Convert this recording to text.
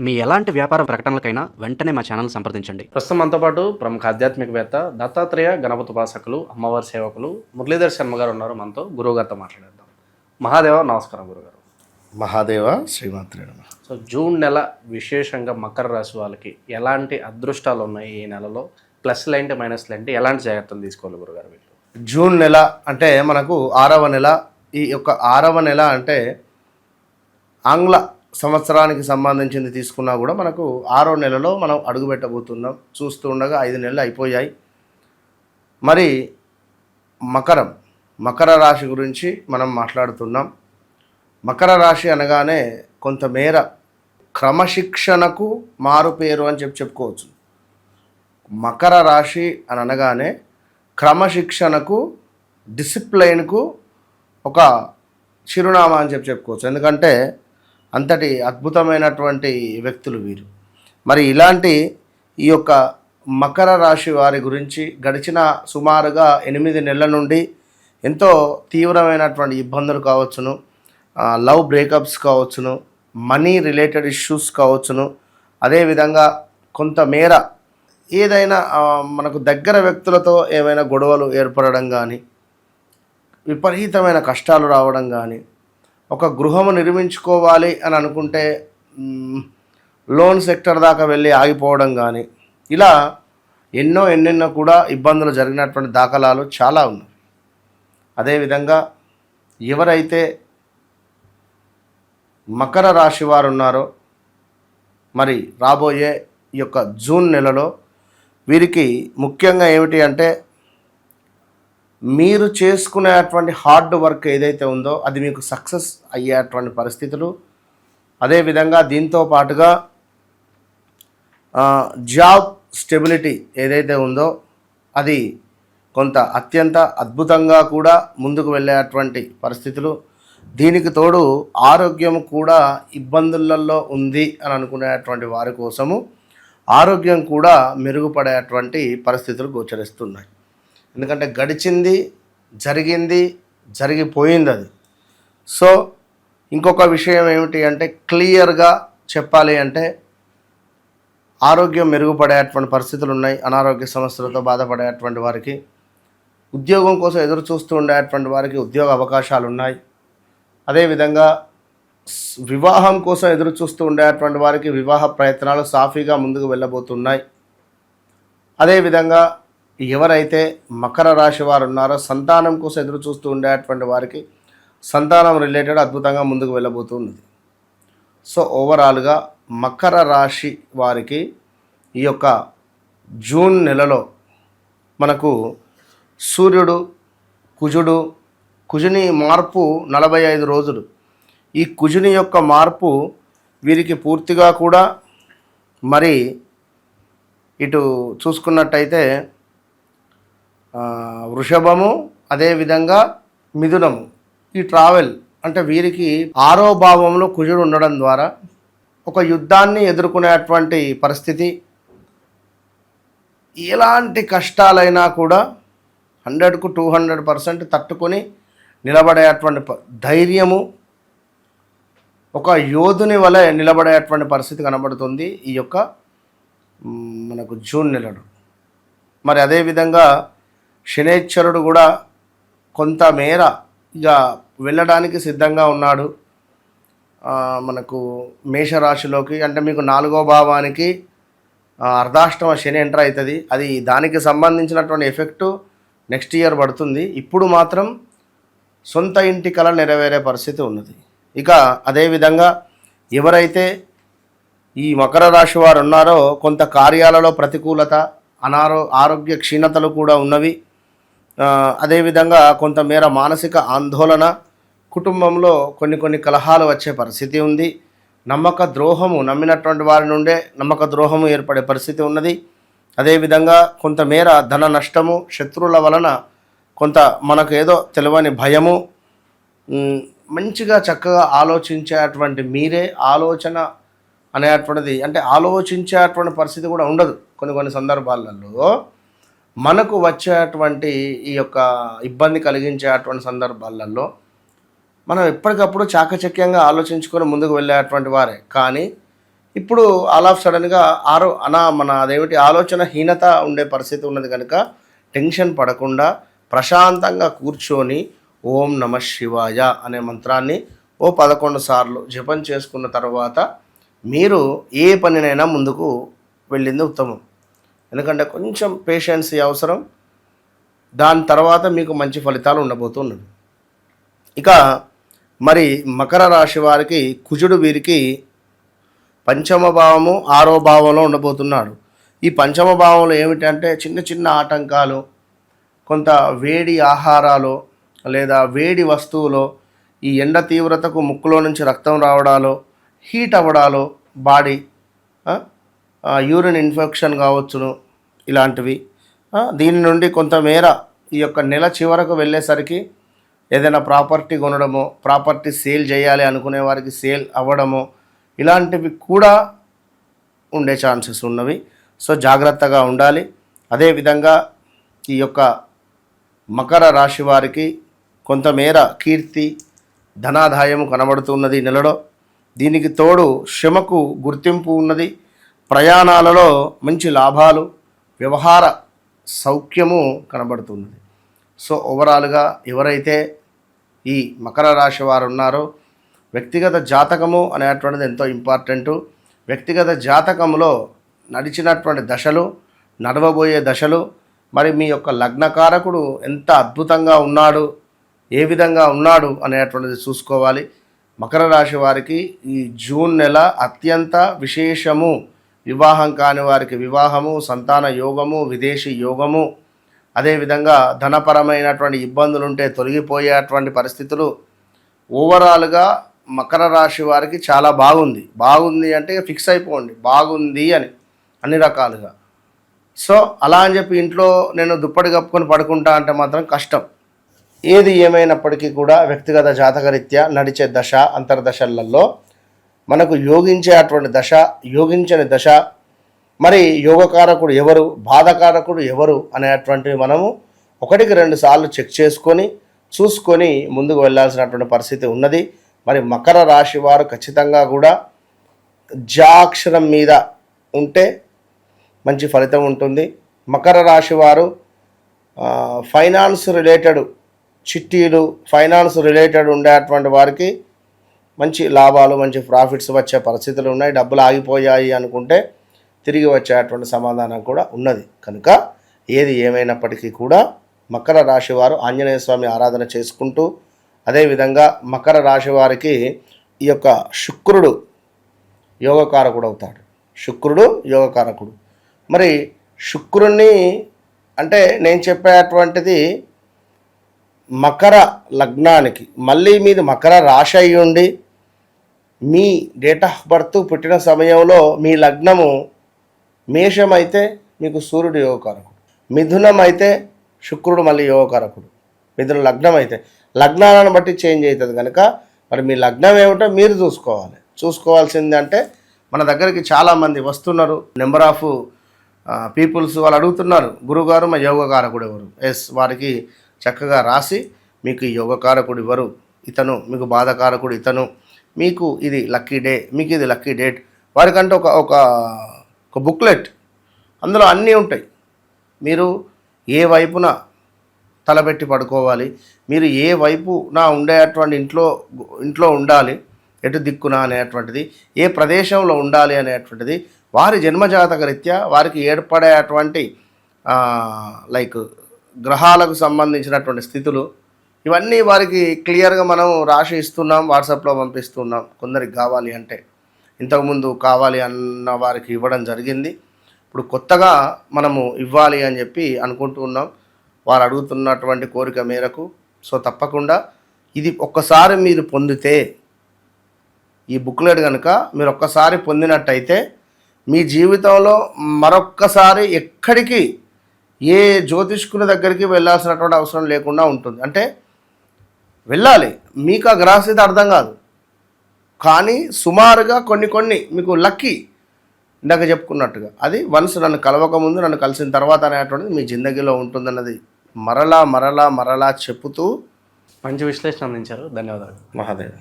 మీ ఎలాంటి వ్యాపార ప్రకటనలకైనా వెంటనే మా ఛానల్ సంప్రదించండి. ప్రస్తుతం మనతో పాటు ప్రముఖ ఆధ్యాత్మికవేత్త దత్తాత్రేయ గణపతి ఉపాసకులు అమ్మవారి సేవకులు మురళీధర్ శర్మ గారు ఉన్నారు. మనతో గురువుగారితో మాట్లాడేద్దాం. మహాదేవ నమస్కారం గురుగారు. మహాదేవ శ్రీమాత్రే నమః. సో జూన్ నెల విశేషంగా మకర రాశి వాళ్ళకి ఎలాంటి అదృష్టాలు ఉన్నాయి ఈ నెలలో? ప్లస్లు ఏంటి, మైనస్లు ఏంటి, ఎలాంటి జాగ్రత్తలు తీసుకోవాలి గురుగారు వీళ్ళు? జూన్ నెల అంటే మనకు 6వ నెల. ఈ యొక్క 6వ నెల అంటే ఆంగ్ల సంవత్సరానికి సంబంధించింది తీసుకున్నా కూడా మనకు 6వ నెలలో మనం అడుగుపెట్టబోతున్నాం. చూస్తూ ఉండగా 5 నెలలు అయిపోయాయి. మరి మకర రాశి గురించి మనం మాట్లాడుతున్నాం. మకర రాశి అనగానే కొంతమేర క్రమశిక్షణకు మారుపేరు అని చెప్పుకోవచ్చు. మకర రాశి అని అనగానే క్రమశిక్షణకు, డిసిప్లైన్కు ఒక చిరునామా అని చెప్పుకోవచ్చు. ఎందుకంటే అంతటి అద్భుతమైనటువంటి వ్యక్తులు వీరు. మరి ఇలాంటి ఈ యొక్క మకర రాశి వారి గురించి గడిచిన సుమారుగా 8 నెలల నుండి ఎంతో తీవ్రమైనటువంటి ఇబ్బందులు కావచ్చును, లవ్ బ్రేకప్స్ కావచ్చును, మనీ రిలేటెడ్ ఇష్యూస్ కావచ్చును, అదేవిధంగా కొంతమేర ఏదైనా మనకు దగ్గర వ్యక్తులతో ఏమైనా గొడవలు ఏర్పడడం కానీ, విపరీతమైన కష్టాలు రావడం కానీ, ఒక గృహము నిర్మించుకోవాలి అని అనుకుంటే లోన్ సెక్టర్ దాకా వెళ్ళి ఆగిపోవడం కానీ, ఇలా ఎన్నెన్నో కూడా ఇబ్బందులు జరిగినటువంటి దాఖలాలు చాలా ఉన్నాయి. అదేవిధంగా ఎవరైతే మకర రాశి వారు ఉన్నారో మరి రాబోయే ఈ యొక్క జూన్ నెలలో వీరికి ముఖ్యంగా ఏమిటి అంటే, మీరు చేసుకునేటువంటి హార్డ్ వర్క్ ఏదైతే ఉందో అది మీకు సక్సెస్ అయ్యేటువంటి పరిస్థితులు, అదేవిధంగా దీంతో పాటుగా జాబ్ స్టెబిలిటీ ఏదైతే ఉందో అది కొంత అత్యంత అద్భుతంగా కూడా ముందుకు వెళ్ళేటువంటి పరిస్థితులు, దీనికి తోడు ఆరోగ్యం కూడా ఇబ్బందులలో ఉంది అని అనుకునేటువంటి వారి కోసము ఆరోగ్యం కూడా మెరుగుపడేటువంటి పరిస్థితులు గోచరిస్తున్నాయి. ఎందుకంటే గడిచింది, జరిగిపోయింది అది. సో ఇంకొక విషయం ఏమిటి అంటే, క్లియర్గా చెప్పాలి అంటే ఆరోగ్యం మెరుగుపడేటువంటి పరిస్థితులు ఉన్నాయి. అనారోగ్య సమస్యలతో బాధపడేటువంటి వారికి, ఉద్యోగం కోసం ఎదురు చూస్తూ ఉండేటువంటి వారికి ఉద్యోగ అవకాశాలు ఉన్నాయి. అదేవిధంగా వివాహం కోసం ఎదురు చూస్తూ ఉండేటువంటి వారికి వివాహ ప్రయత్నాలు సాఫీగా ముందుకు వెళ్ళబోతున్నాయి. అదేవిధంగా ఎవరైతే మకర రాశి వారు ఉన్నారో సంతానం కోసం ఎదురు చూస్తూ ఉండేటువంటి వారికి సంతానం రిలేటెడ్ అద్భుతంగా ముందుకు వెళ్ళబోతున్నది. సో ఓవరాల్గా మకర రాశి వారికి ఈ యొక్క జూన్ నెలలో మనకు సూర్యుడు, కుజుని మార్పు 45 రోజులు. ఈ కుజుని యొక్క మార్పు వీరికి పూర్తిగా కూడా మరి ఇటు చూసుకున్నట్టయితే వృషభము, అదేవిధంగా మిథునము, ఈ ట్రావెల్ అంటే వీరికి 6వ భావంలో కుజుడు ఉండడం ద్వారా ఒక యుద్ధాన్ని ఎదుర్కొనేటువంటి పరిస్థితి, ఎలాంటి కష్టాలైనా కూడా 100కు 200% తట్టుకొని నిలబడేటువంటి ధైర్యము, ఒక యోధుని వలె నిలబడేటువంటి పరిస్థితి కనబడుతుంది ఈ యొక్క మనకు జూన్ నెలలో. మరి అదేవిధంగా శనేశ్వరుడు కూడా కొంతమేర ఇక వెళ్ళడానికి సిద్ధంగా ఉన్నాడు మనకు మేషరాశిలోకి. అంటే మీకు 4వ భావానికి అర్ధాష్టమ శని ఎంటర్ అవుతుంది. అది దానికి సంబంధించినటువంటి ఎఫెక్టు నెక్స్ట్ ఇయర్ పడుతుంది. ఇప్పుడు మాత్రం సొంత ఇంటి కల నెరవేరే పరిస్థితి ఉన్నది. ఇక అదేవిధంగా ఎవరైతే ఈ మకర రాశి వారు ఉన్నారో కొంత కార్యాలలో ప్రతికూలత, ఆరోగ్య క్షీణతలు కూడా ఉన్నవి. అదేవిధంగా కొంతమేర మానసిక ఆందోళన, కుటుంబంలో కొన్ని కలహాలు వచ్చే పరిస్థితి ఉంది. నమ్మక ద్రోహము, నమ్మినటువంటి వారి నుండే నమ్మక ద్రోహము ఏర్పడే పరిస్థితి ఉన్నది. అదేవిధంగా కొంతమేర ధన నష్టము, శత్రువుల వలన కొంత మనకు ఏదో తెలియని భయము. మంచిగా చక్కగా ఆలోచించేటువంటి మీరే ఆలోచన అనేటువంటిది అంటే ఆలోచించేటువంటి పరిస్థితి కూడా ఉండదు. కొన్ని సందర్భాలలో మనకు వచ్చేటువంటి ఈ యొక్క ఇబ్బంది కలిగించేటువంటి సందర్భాలలో మనం ఎప్పటికప్పుడు చాకచక్యంగా ఆలోచించుకొని ముందుకు వెళ్ళేటువంటి వారే. కానీ ఇప్పుడు ఆల్ ఆఫ్ సడన్గా మన అదేమిటి ఆలోచన హీనత ఉండే పరిస్థితి ఉన్నది కనుక టెన్షన్ పడకుండా ప్రశాంతంగా కూర్చొని ఓం నమ శివాయ అనే మంత్రాన్ని 11 సార్లు జపం చేసుకున్న తర్వాత మీరు ఏ పనినైనా ముందుకు వెళ్ళింది ఉత్తమం. ఎందుకంటే కొంచెం పేషెన్సీ అవసరం. దాని తర్వాత మీకు మంచి ఫలితాలు ఉండబోతున్నది. ఇక మరి మకర రాశి వారికి కుజుడు వీరికి పంచమ భావము 6వ భావంలో ఉండబోతున్నాడు. ఈ పంచమ భావంలో ఏమిటంటే చిన్న చిన్న ఆటంకాలు, కొంత వేడి ఆహారాలు లేదా వేడి వస్తువులో ఈ ఎండ తీవ్రతకు ముక్కులో నుంచి రక్తం రావడాలో, హీట్ అవ్వడాలో, బాడీ యూరిన్ ఇన్ఫెక్షన్ కావచ్చును, ఇలాంటివి. దీని నుండి కొంతమేర ఈ యొక్క నెల చివరకు వెళ్ళేసరికి ఏదైనా ప్రాపర్టీ కొనడమో, ప్రాపర్టీ సేల్ చేయాలి అనుకునే వారికి సేల్ అవ్వడమో, ఇలాంటివి కూడా ఉండే ఛాన్సెస్ ఉన్నవి. సో జాగ్రత్తగా ఉండాలి. అదేవిధంగా ఈ యొక్క మకర రాశి వారికి కొంతమేర కీర్తి ధనాదాయము కనబడుతున్నది నెలలో. దీనికి తోడు శ్రమకు గుర్తింపు ఉన్నది. ప్రయాణాలలో మంచి లాభాలు, వ్యవహార సౌఖ్యము కనబడుతున్నది. సో ఓవరాల్గా ఎవరైతే ఈ మకర రాశి వారు ఉన్నారో వ్యక్తిగత జాతకము అనేటువంటిది ఎంతో ఇంపార్టెంటు. వ్యక్తిగత జాతకములో నడిచినటువంటి దశలు, నడవబోయే దశలు, మరి మీ యొక్క లగ్నకారకుడు ఎంత అద్భుతంగా ఉన్నాడు, ఏ విధంగా ఉన్నాడు అనేటువంటిది చూసుకోవాలి. మకర రాశి వారికి ఈ జూన్ నెల అత్యంత విశేషము. వివాహం కాని వారికి వివాహము, సంతాన యోగము, విదేశీ యోగము, అదేవిధంగా ధనపరమైనటువంటి ఇబ్బందులు ఉంటే తొలగిపోయేటువంటి పరిస్థితులు. ఓవరాల్గా మకర రాశి వారికి చాలా బాగుంది. బాగుంది అంటే ఫిక్స్ అయిపోండి, బాగుంది అని అన్ని రకాలుగా. సో అలా అని చెప్పి ఇంట్లో నేను దుప్పటి కప్పుకొని పడుకుంటా అంటే మాత్రం కష్టం. ఏది ఏమైనప్పటికీ కూడా వ్యక్తిగత జాతకరీత్యా నడిచే దశ అంతర్దశలలో మనకు యోగించేటువంటి దశ, యోగించని దశ, మరి యోగకారకుడు ఎవరు, బాధకారకుడు ఎవరు అనేటువంటివి మనము 1-2 సార్లు చెక్ చేసుకొని చూసుకొని ముందుకు వెళ్ళాల్సినటువంటి పరిస్థితి ఉన్నది. మరి మకర రాశి వారు ఖచ్చితంగా కూడా జాక్షరం మీద ఉంటే మంచి ఫలితం ఉంటుంది. మకర రాశి వారు ఫైనాన్స్ రిలేటెడ్ చిట్టీలు, ఫైనాన్స్ రిలేటెడ్ ఉండేటువంటి వారికి మంచి లాభాలు, మంచి ప్రాఫిట్స్ వచ్చే పరిస్థితులు ఉన్నాయి. డబ్బులు ఆగిపోయాయి అనుకుంటే తిరిగి వచ్చేటువంటి సమాధానం కూడా ఉన్నది. కనుక ఏది ఏమైనప్పటికీ కూడా మకర రాశి వారు ఆంజనేయ స్వామి ఆరాధన చేసుకుంటూ, అదేవిధంగా మకర రాశి వారికి ఈ యొక్క శుక్రుడు యోగకారకుడు అవుతాడు. శుక్రుడు యోగకారకుడు. మరి శుక్రుణ్ణి అంటే నేను చెప్పేటువంటిది మకర లగ్నానికి, మళ్ళీ మీది మకర రాశి అయి ఉండి మీ డేట్ ఆఫ్ బర్త్ పుట్టిన సమయంలో మీ లగ్నము మేషం అయితే మీకు సూర్యుడు యోగకారకుడు, మిథునం అయితే శుక్రుడు మళ్ళీ యోగకారకుడు, మిథున లగ్నం అయితే లగ్నాలను బట్టి చేంజ్ అవుతుంది. కనుక మరి మీ లగ్నం ఏమిటో మీరు చూసుకోవాల్సింది. అంటే మన దగ్గరికి చాలామంది వస్తున్నారు, నెంబర్ ఆఫ్ పీపుల్స్ వాళ్ళు అడుగుతున్నారు, గురువుగారు మా యోగకారకుడు ఎవరు? వారికి చక్కగా రాసి మీకు ఈ యోగకారకుడు ఎవరు, ఇతను, మీకు బాధకారకుడు ఇతను, మీకు ఇది లక్కీ డే, మీకు ఇది లక్కీ డేట్, వారికంటే ఒక బుక్లెట్, అందులో అన్నీ ఉంటాయి. మీరు ఏ వైపున తలపెట్టి పడుకోవాలి, మీరు ఏ వైపున ఉండేటువంటి ఇంట్లో ఉండాలి, ఎటు దిక్కున అనేటువంటిది, ఏ ప్రదేశంలో ఉండాలి అనేటువంటిది, వారి జన్మజాతక రీత్యా వారికి ఏర్పడేటువంటి లైక్ గ్రహాలకు సంబంధించినటువంటి స్థితులు, ఇవన్నీ వారికి క్లియర్గా మనం రాసి ఇస్తున్నాం, వాట్సాప్లో పంపిస్తున్నాం. కొందరికి కావాలి అంటే, ఇంతకుముందు కావాలి అన్న వారికి ఇవ్వడం జరిగింది. ఇప్పుడు కొత్తగా మనము ఇవ్వాలి అని చెప్పి అనుకుంటున్నాం, వారు అడుగుతున్నటువంటి కోరిక మేరకు. సో తప్పకుండా ఇది ఒక్కసారి మీరు పొందితే, ఈ బుక్లెట్ కనుక మీరు ఒక్కసారి పొందినట్టయితే మీ జీవితంలో మరొక్కసారి ఎక్కడికి ఏ జ్యోతిష్కుని దగ్గరికి వెళ్ళాల్సినటువంటి అవసరం లేకుండా ఉంటుంది. అంటే వెళ్ళాలి, మీకు ఆ గ్రహస్థితి అర్థం కాదు, కానీ సుమారుగా కొన్ని మీకు లక్కీ, ఇందాక చెప్పుకున్నట్టుగా అది వన్స్ నన్ను కలవకముందు, నన్ను కలిసిన తర్వాత అనేటువంటిది మీ జిందగీలో ఉంటుందన్నది మరలా చెప్పుతూ మంచి విశ్లేషణ అందించారు. ధన్యవాదాలు. మహాదేవ్.